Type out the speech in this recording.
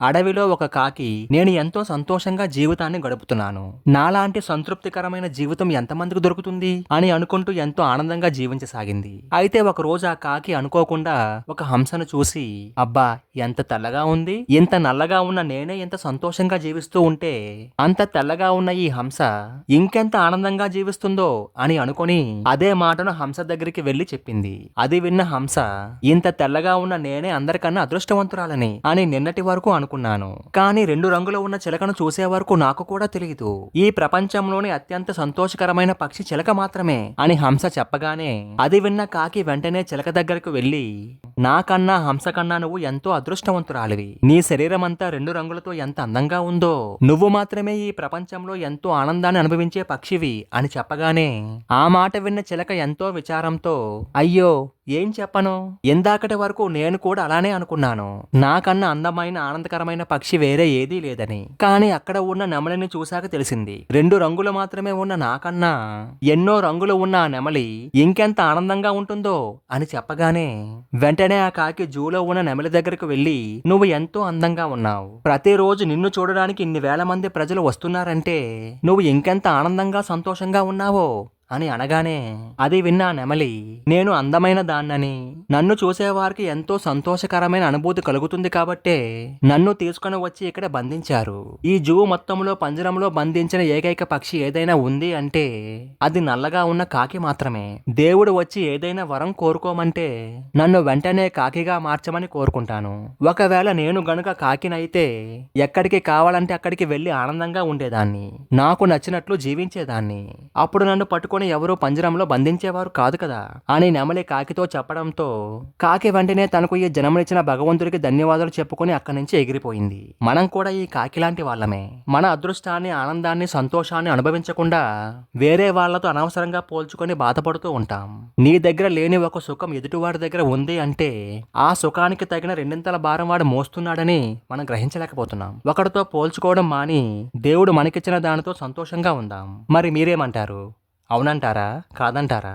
అడవిలో ఒక కాకి నేను ఎంతో సంతోషంగా జీవితాన్ని గడుపుతున్నాను. నాలాంటి సంతృప్తికరమైన జీవితం ఎంతమందికి దొరుకుతుంది అని అనుకుంటూ ఎంతో ఆనందంగా జీవించసాగింది. అయితే ఒక రోజు ఆ కాకి అనుకోకుండా ఒక హంసను చూసి, అబ్బా ఎంత తెల్లగా ఉంది, ఇంత నల్లగా ఉన్న నేనే ఎంత సంతోషంగా జీవిస్తూ ఉంటే అంత తెల్లగా ఉన్న ఈ హంస ఇంకెంత ఆనందంగా జీవిస్తుందో అని అనుకొని అదే మాటను హంస దగ్గరికి వెళ్లి చెప్పింది. అది విన్న హంస, ఇంత తెల్లగా ఉన్న నేనే అందరికన్నా అదృష్టవంతురాలని అని నిన్నటి వరకు అనుకున్నాను. కానీ 2 రంగులు ఉన్న చిలకను చూసే వరకు నాకు కూడా తెలియదు. ఈ ప్రపంచంలోని అత్యంత సంతోషకరమైన పక్షి చిలక మాత్రమే అని హంస చెప్పగానే అది విన్న కాకి వెంటనే చిలక దగ్గరకు వెళ్లి, నాకన్నా హంస కన్నా నువ్వు ఎంతో అదృష్టవంతురాలివి. నీ శరీరం అంతా 2 రంగులతో ఎంత అందంగా ఉందో, నువ్వు మాత్రమే ఈ ప్రపంచంలో ఎంతో ఆనందాన్ని అనుభవించే పక్షివి అని చెప్పగానే ఆ మాట విన్న చిలక ఎంతో విచారంతో, అయ్యో ఏం చెప్పను, ఇందాకటి వరకు నేను కూడా అలానే అనుకున్నాను. నాకన్నా అందమైన ఆనందకరమైన పక్షి వేరే ఏదీ లేదని. కానీ అక్కడ ఉన్న నెమలిని చూశాక తెలిసింది, 2 రంగులు మాత్రమే ఉన్న నాకన్నా ఎన్నో రంగులు ఉన్న ఆ నెమలి ఇంకెంత ఆనందంగా ఉంటుందో అని చెప్పగానే వెంటనే ఆ కాకి జూలో ఉన్న నెమలి దగ్గరకు వెళ్లి, నువ్వు ఎంతో అందంగా ఉన్నావు, ప్రతిరోజు నిన్ను చూడడానికి ఇన్ని వేల మంది ప్రజలు వస్తున్నారంటే నువ్వు ఇంకెంత ఆనందంగా సంతోషంగా ఉన్నావో అని అనగానే అది విన్న ఆ నెమలి, నేను అందమైన దాన్నని, నన్ను చూసేవారికి ఎంతో సంతోషకరమైన అనుభూతి కలుగుతుంది కాబట్టే నన్ను తీసుకొని వచ్చి ఇక్కడ బంధించారు. ఈ జూ మొత్తంలో పంజరంలో బంధించిన ఏకైక పక్షి ఏదైనా ఉంది అంటే అది నల్లగా ఉన్న కాకి మాత్రమే. దేవుడు వచ్చి ఏదైనా వరం కోరుకోమంటే నన్ను వెంటనే కాకిగా మార్చమని కోరుకుంటాను. ఒకవేళ నేను గనుక కాకినైతే ఎక్కడికి కావాలంటే అక్కడికి వెళ్లి ఆనందంగా ఉండేదాన్ని, నాకు నచ్చినట్లు జీవించేదాన్ని. అప్పుడు నన్ను పట్టుకొని ఎవరూ పంజరంలో బంధించేవారు కాదు కదా అని నెమలి కాకితో చెప్పడంతో కాకి వెంటనే తనకు ఈ జన్మనిచ్చిన భగవంతుడికి ధన్యవాదాలు చెప్పుకొని అక్కడి నుంచి ఎగిరిపోయింది. మనం కూడా ఈ కాకి లాంటి వాళ్ళమే. మన అదృష్టాన్ని, ఆనందాన్ని, సంతోషాన్ని అనుభవించకుండా వేరే వాళ్లతో అనవసరంగా పోల్చుకొని బాధపడుతూ ఉంటాం. నీ దగ్గర లేని ఒక సుఖం ఎదుటివాడి దగ్గర ఉంది అంటే ఆ సుఖానికి తగిన 2 భారం వాడు మోస్తున్నాడని మనం గ్రహించలేకపోతున్నాం. ఒకరితో పోల్చుకోవడం మాని దేవుడు మనకిచ్చిన దానితో సంతోషంగా ఉందాం. మరి మీరేమంటారు? అవునంటారా? కాదంటారా?